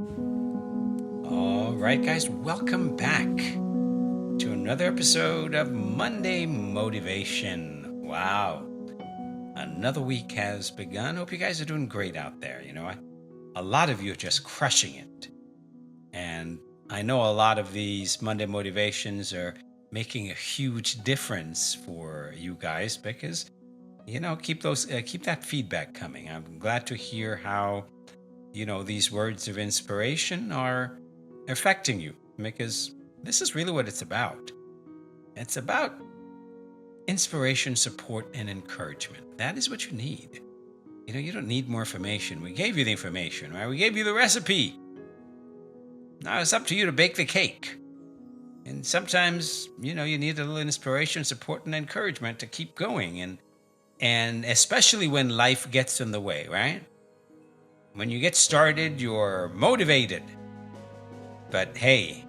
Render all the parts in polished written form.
All right, guys, welcome back to another episode of Monday Motivation. Wow, another week has begun. Hope you guys are doing great out there. A lot of you are just crushing it. And I know a lot of these Monday motivations are making a huge difference for you guys because, keep that feedback coming. I'm glad to hear how these words of inspiration are affecting you because this is really what it's about. It's about inspiration, support, and encouragement. That is what you need. You don't need more information. We gave you the information, right? We gave you the recipe. Now it's up to you to bake the cake. And sometimes, you need a little inspiration, support, and encouragement to keep going. And especially when life gets in the way, right? When you get started, you're motivated. But hey,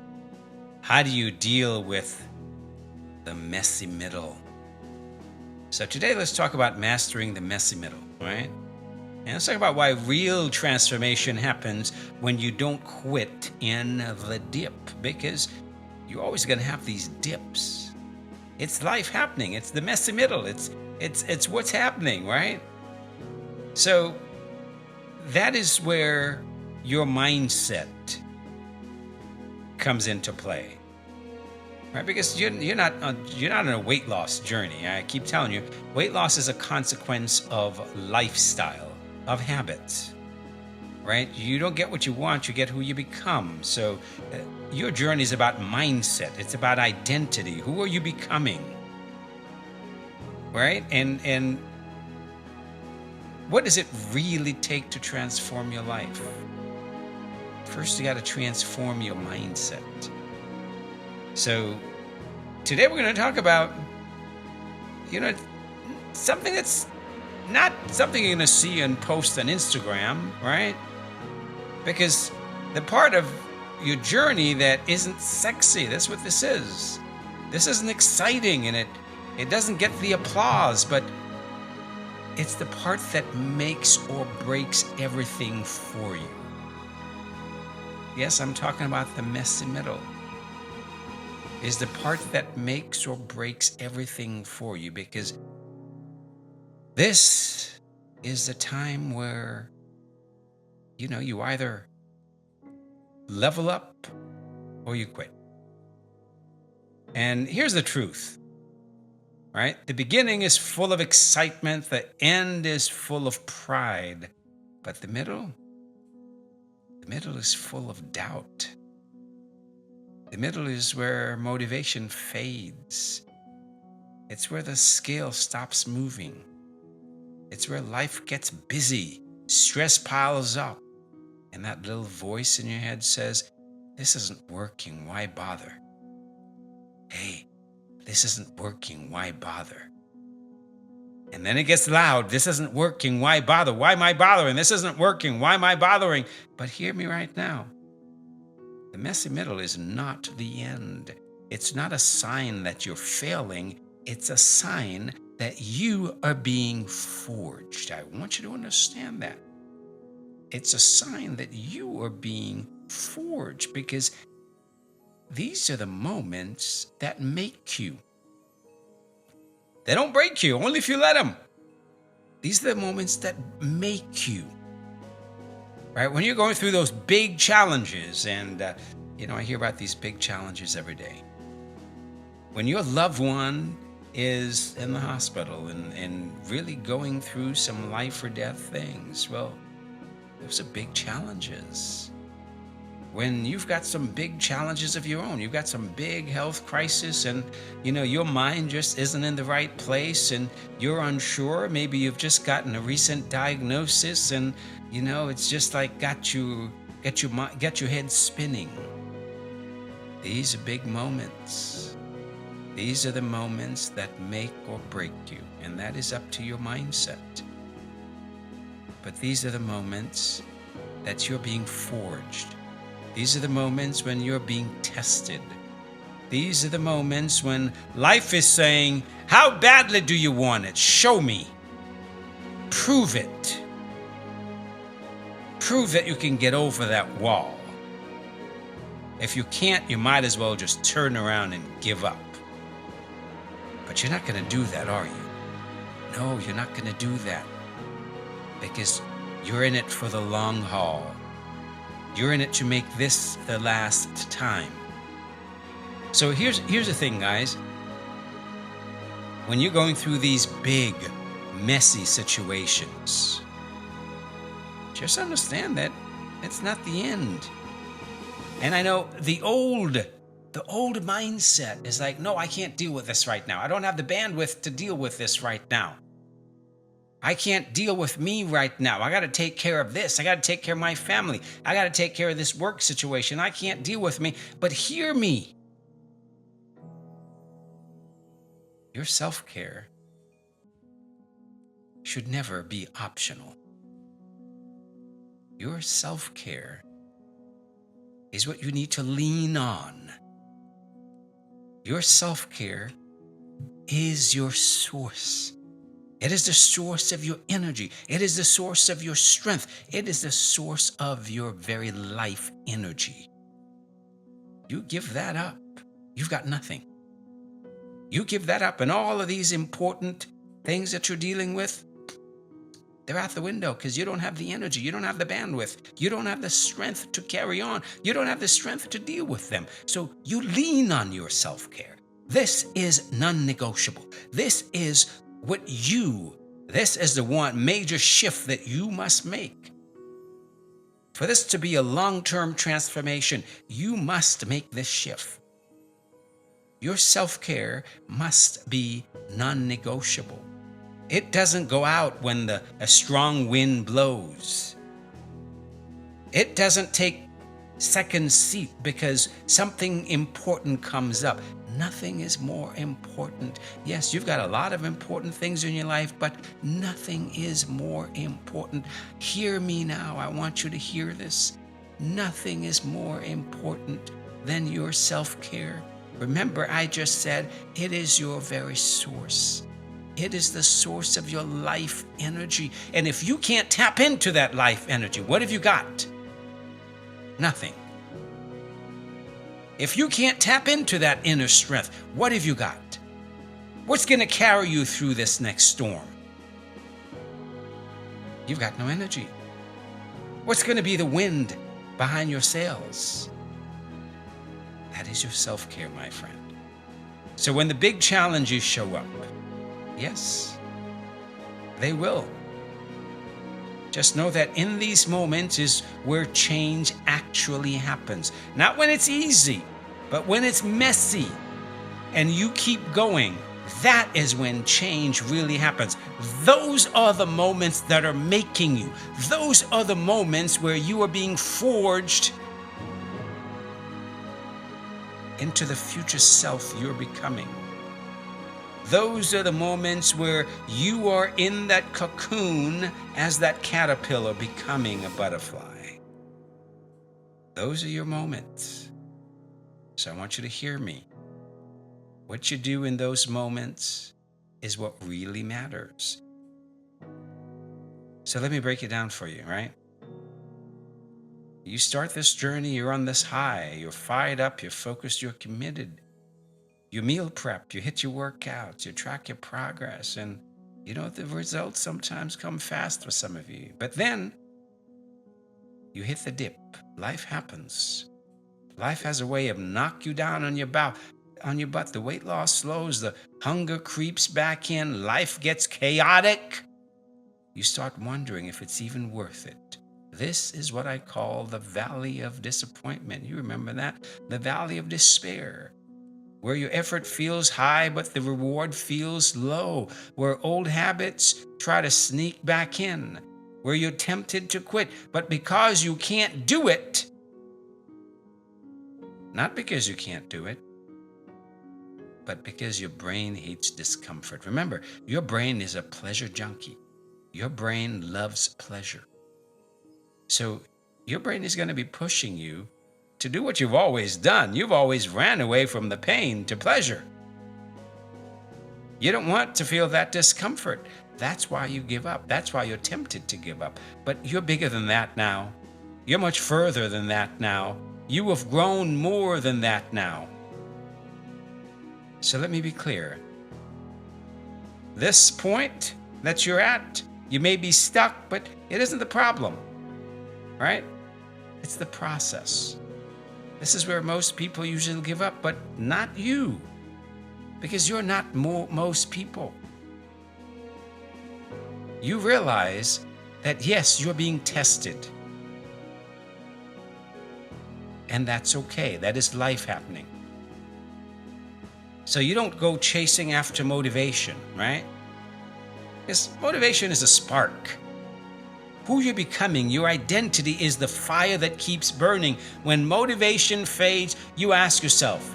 how do you deal with the messy middle? So today, let's talk about mastering the messy middle, right? And let's talk about why real transformation happens when you don't quit in the dip, because you're always going to have these dips. It's life happening. It's the messy middle. It's what's happening, right? So that is where your mindset comes into play, right? Because you're not on a weight loss journey. I keep telling you, weight loss is a consequence of lifestyle, of habits, right? You don't get what you want, you get who you become. So your journey is about mindset. It's about identity. Who are you becoming, right? And what does it really take to transform your life? First, you got to transform your mindset. So today we're going to talk about, something that's not something you're going to see and post on Instagram, right? Because the part of your journey that isn't sexy, that's what this is. This isn't exciting, and it doesn't get the applause, but it's the part that makes or breaks everything for you. Yes, I'm talking about the messy middle. Is the part that makes or breaks everything for you, because this is the time where, you either level up or you quit. And here's the truth, right? The beginning is full of excitement. The end is full of pride. But the middle is full of doubt. The middle is where motivation fades. It's where the scale stops moving. It's where life gets busy, stress piles up, and that little voice in your head says, "This isn't working, why bother? Hey, this isn't working, why bother?" And then it gets loud. "This isn't working, why bother? Why am I bothering? This isn't working, why am I bothering?" But hear me right now. The messy middle is not the end. It's not a sign that you're failing. It's a sign that you are being forged. I want you to understand that. It's a sign that you are being forged, because these are the moments that make you. They don't break you, only if you let them. These are the moments that make you. Right? When you're going through those big challenges, and, I hear about these big challenges every day. When your loved one is in the hospital and really going through some life or death things, well, those are big challenges. When you've got some big challenges of your own, you've got some big health crisis, and your mind just isn't in the right place, and you're unsure. Maybe you've just gotten a recent diagnosis, and it's just like got your head spinning. These are big moments. These are the moments that make or break you, and that is up to your mindset. But these are the moments that you're being forged. These are the moments when you're being tested. These are the moments when life is saying, "How badly do you want it? Show me. Prove it. Prove that you can get over that wall." If you can't, you might as well just turn around and give up. But you're not going to do that, are you? No, you're not going to do that, because you're in it for the long haul. You're in it to make this the last time. So here's the thing, guys. When you're going through these big, messy situations, just understand that it's not the end. And I know the old mindset is like, no, I can't deal with this right now. I don't have the bandwidth to deal with this right now. I can't deal with me right now. I got to take care of this. I got to take care of my family. I got to take care of this work situation. I can't deal with me. But hear me. Your self-care should never be optional. Your self-care is what you need to lean on. Your self-care is your source. It is the source of your energy. It is the source of your strength. It is the source of your very life energy. You give that up, you've got nothing. You give that up, and all of these important things that you're dealing with, they're out the window, because you don't have the energy. You don't have the bandwidth. You don't have the strength to carry on. You don't have the strength to deal with them. So you lean on your self-care. This is non-negotiable. This is the one major shift that you must make. For this to be a long-term transformation, you must make this shift. Your self-care must be non-negotiable. It doesn't go out when a strong wind blows. It doesn't take second seat because something important comes up. Nothing is more important. Yes, you've got a lot of important things in your life, but nothing is more important. Hear me now. I want you to hear this. Nothing is more important than your self-care. Remember, I just said it is your very source. It is the source of your life energy. And if you can't tap into that life energy, what have you got? Nothing. If you can't tap into that inner strength, what have you got? What's going to carry you through this next storm? You've got no energy. What's going to be the wind behind your sails? That is your self-care, my friend. So when the big challenges show up, yes, they will. Just know that in these moments is where change actually happens. Not when it's easy, but when it's messy and you keep going. That is when change really happens. Those are the moments that are making you. Those are the moments where you are being forged into the future self you're becoming. Those are the moments where you are in that cocoon as that caterpillar becoming a butterfly. Those are your moments. So I want you to hear me. What you do in those moments is what really matters. So let me break it down for you, right? You start this journey, you're on this high, you're fired up, you're focused, you're committed. You meal prep, you hit your workouts, you track your progress, and you know the results sometimes come fast for some of you. But then you hit the dip. Life happens. Life has a way of knock you down on your butt. The weight loss slows, the hunger creeps back in, life gets chaotic. You start wondering if it's even worth it. This is what I call the valley of disappointment. You remember that? The valley of despair, where your effort feels high, but the reward feels low, where old habits try to sneak back in, where you're tempted to quit, but because you can't do it, not because you can't do it, but because your brain hates discomfort. Remember, your brain is a pleasure junkie. Your brain loves pleasure. So your brain is going to be pushing you to do what you've always done. You've always ran away from the pain to pleasure. You don't want to feel that discomfort. That's why you give up. That's why you're tempted to give up. But you're bigger than that now. You're much further than that now. You have grown more than that now. So let me be clear. This point that you're at, you may be stuck, but it isn't the problem, right? It's the process. This is where most people usually give up, but not you, because you're not most people. You realize that yes, you're being tested. And that's okay. That is life happening. So you don't go chasing after motivation, right? Because motivation is a spark. Who you're becoming, your identity is the fire that keeps burning. When motivation fades, you ask yourself,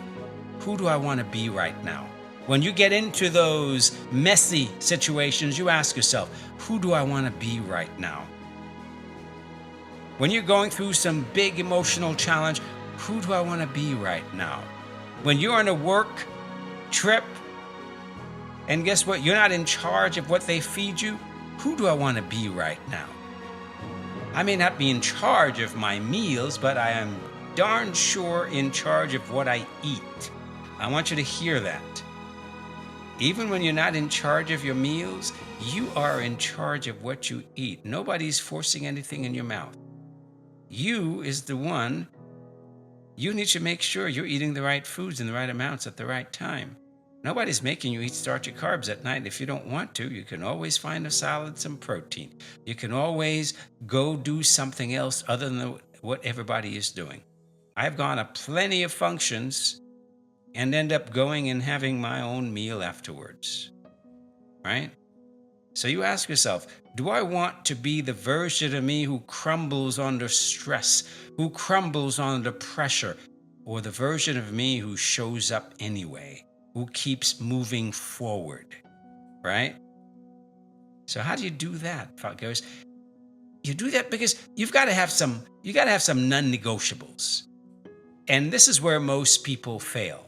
who do I want to be right now? When you get into those messy situations, you ask yourself, who do I want to be right now? When you're going through some big emotional challenge, who do I want to be right now? When you're on a work trip, and guess what? You're not in charge of what they feed you. Who do I want to be right now? I may not be in charge of my meals, but I am darn sure in charge of what I eat. I want you to hear that. Even when you're not in charge of your meals, you are in charge of what you eat. Nobody's forcing anything in your mouth. You is the one. You need to make sure you're eating the right foods in the right amounts at the right time. Nobody's making you eat starchy carbs at night. If you don't want to, you can always find a salad, some protein. You can always go do something else other than what everybody is doing. I've gone to plenty of functions and end up going and having my own meal afterwards, right? So you ask yourself, do I want to be the version of me who crumbles under stress, who crumbles under pressure, or the version of me who shows up anyway, who keeps moving forward, right? So how do you do that, fuckers? You do that because you've got to have some non-negotiables. And this is where most people fail.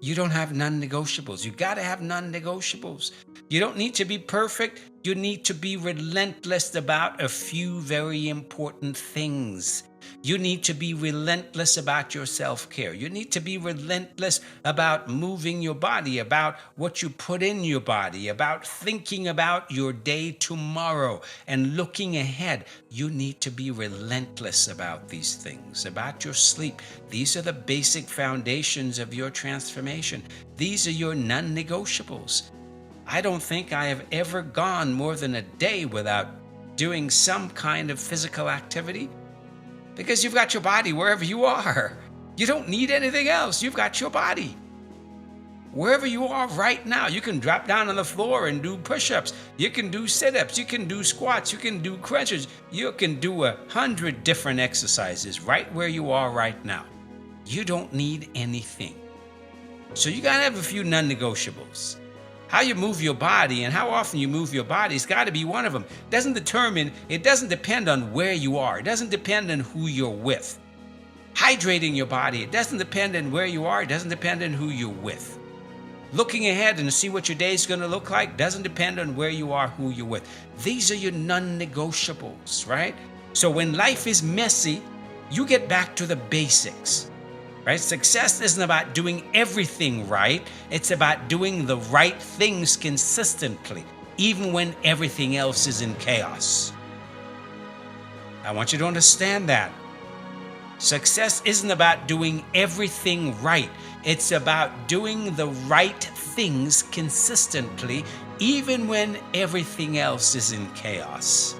You don't have non-negotiables. You got to have non-negotiables. You don't need to be perfect. You need to be relentless about a few very important things. You need to be relentless about your self-care. You need to be relentless about moving your body, about what you put in your body, about thinking about your day tomorrow and looking ahead. You need to be relentless about these things, about your sleep. These are the basic foundations of your transformation. These are your non-negotiables. I don't think I have ever gone more than a day without doing some kind of physical activity. Because you've got your body wherever you are. You don't need anything else. You've got your body. Wherever you are right now, you can drop down on the floor and do push-ups. You can do sit-ups. You can do squats. You can do crunches. You can do 100 different exercises right where you are right now. You don't need anything. So you got to have a few non-negotiables. How you move your body and how often you move your body has got to be one of them. It doesn't depend on where you are. It doesn't depend on who you're with. Hydrating your body, it doesn't depend on where you are. It doesn't depend on who you're with. Looking ahead and see what your day is going to look like doesn't depend on where you are, who you're with. These are your non-negotiables, right? So when life is messy, you get back to the basics. Right? Success isn't about doing everything right. It's about doing the right things consistently, even when everything else is in chaos. I want you to understand that. Success isn't about doing everything right. It's about doing the right things consistently, even when everything else is in chaos.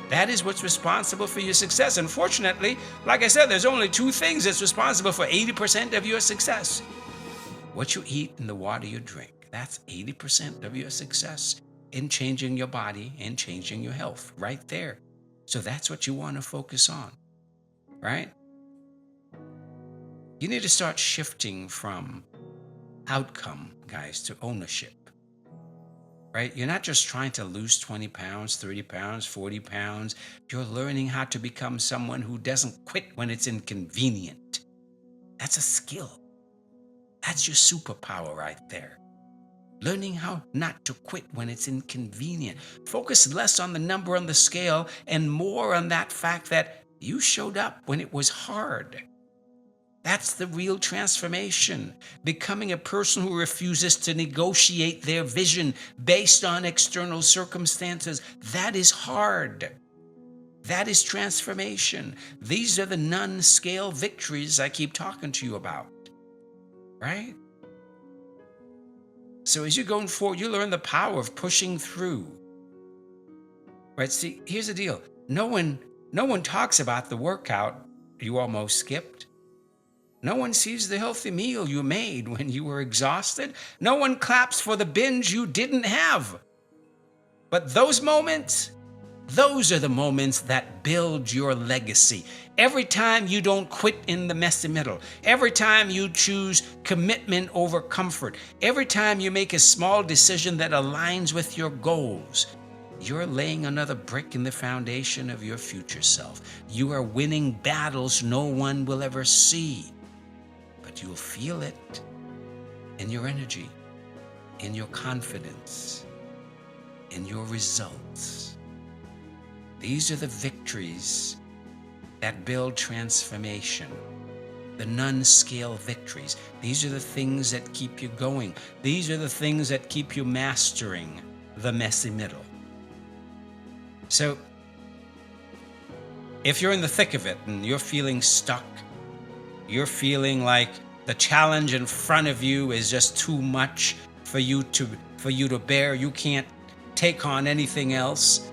That is what's responsible for your success. Unfortunately, like I said, there's only two things that's responsible for 80% of your success. What you eat and the water you drink. That's 80% of your success in changing your body and changing your health right there. So that's what you want to focus on, right? You need to start shifting from outcome, guys, to ownership. Right? You're not just trying to lose 20 pounds, 30 pounds, 40 pounds. You're learning how to become someone who doesn't quit when it's inconvenient. That's a skill. That's your superpower right there. Learning how not to quit when it's inconvenient. Focus less on the number on the scale and more on that fact that You showed up when it was hard. That's the real transformation. Becoming a person who refuses to negotiate their vision based on external circumstances. That is hard. That is transformation. These are the non-scale victories I keep talking to you about. Right? So as you're going forward, you learn the power of pushing through. Right? See, here's the deal. No one talks about the workout you almost skipped. No one sees the healthy meal you made when you were exhausted. No one claps for the binge you didn't have. But those moments, those are the moments that build your legacy. Every time you don't quit in the messy middle, every time you choose commitment over comfort, every time you make a small decision that aligns with your goals, you're laying another brick in the foundation of your future self. You are winning battles no one will ever see. But you'll feel it in your energy, in your confidence, in your results. These are the victories that build transformation, the non-scale victories. These are the things that keep you going. These are the things that keep you mastering the messy middle. So, if you're in the thick of it and you're feeling stuck, you're feeling like the challenge in front of you is just too much for you to bear, you can't take on anything else.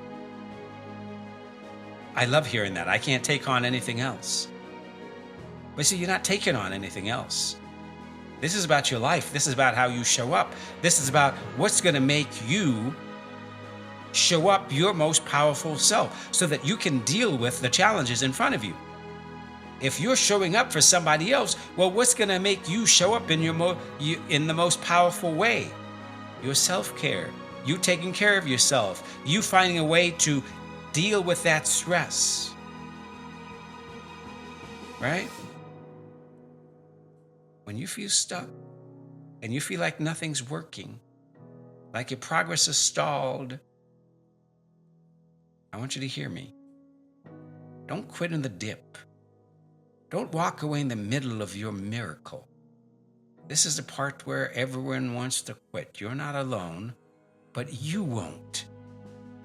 I love hearing that. I can't take on anything else. But see, you're not taking on anything else. This is about your life. This is about how you show up. This is about what's going to make you show up your most powerful self so that you can deal with the challenges in front of you. If you're showing up for somebody else, well, what's going to make you show up in in the most powerful way? Your self-care, you taking care of yourself, you finding a way to deal with that stress. Right? When you feel stuck and you feel like nothing's working, like your progress is stalled, I want you to hear me. Don't quit in the dip. Don't walk away in the middle of your miracle. This is the part where everyone wants to quit. You're not alone, but you won't,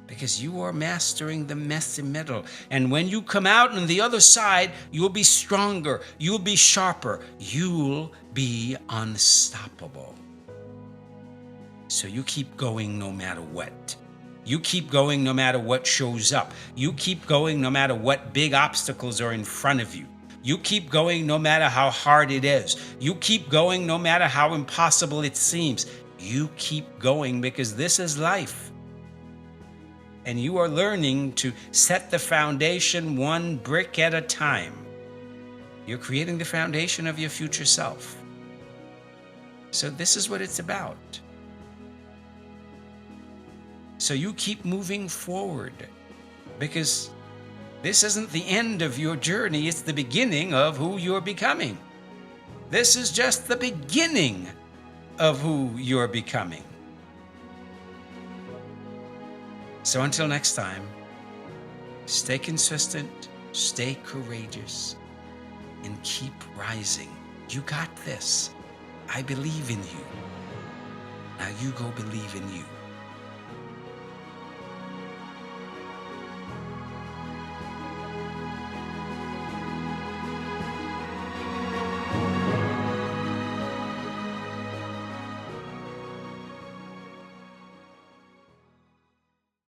because you are mastering the messy middle. And when you come out on the other side, you'll be stronger, you'll be sharper, you'll be unstoppable. So you keep going no matter what. You keep going no matter what shows up. You keep going no matter what big obstacles are in front of you. You keep going no matter how hard it is. You keep going no matter how impossible it seems. You keep going because this is life. And you are learning to set the foundation one brick at a time. You're creating the foundation of your future self. So this is what it's about. So you keep moving forward, because this isn't the end of your journey, it's the beginning of who you're becoming. This is just the beginning of who you're becoming. So until next time, stay consistent, stay courageous, and keep rising. You got this. I believe in you. Now you go believe in you.